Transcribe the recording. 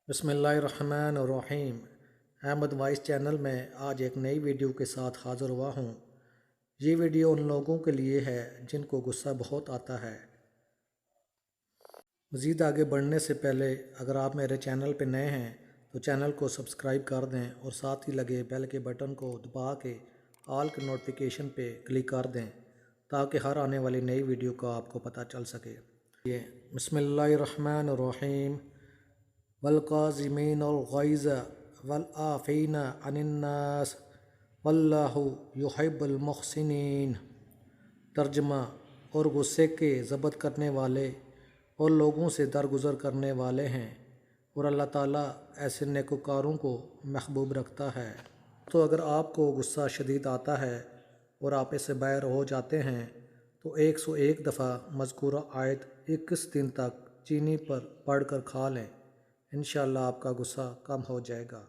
بسم اللہ الرحمن الرحیم۔ احمد وائس چینل میں آج ایک نئی ویڈیو کے ساتھ حاضر ہوا ہوں۔ یہ ویڈیو ان لوگوں کے لیے ہے جن کو غصہ بہت آتا ہے۔ مزید آگے بڑھنے سے پہلے اگر آپ میرے چینل پہ نئے ہیں تو چینل کو سبسکرائب کر دیں اور ساتھ ہی لگے بیل کے بٹن کو دبا کے آل کے نوٹیفیکیشن پہ کلک کر دیں تاکہ ہر آنے والی نئی ویڈیو کا آپ کو پتہ چل سکے۔ بسم اللہ الرحمن الرحیم۔ والقاظمین الغیظ والعافین عن الناس واللہ یحب المحسنین۔ ترجمہ: اور غصے کے ضبط کرنے والے اور لوگوں سے درگزر کرنے والے ہیں، اور اللہ تعالیٰ ایسے نیکوکاروں کو محبوب رکھتا ہے۔ تو اگر آپ کو غصہ شدید آتا ہے اور آپ اس سے باہر ہو جاتے ہیں تو 101 دفعہ مذکورہ آیت 21 دن تک چینی پر پڑھ کر کھا لیں، انشاءاللہ آپ کا غصہ کم ہو جائے گا۔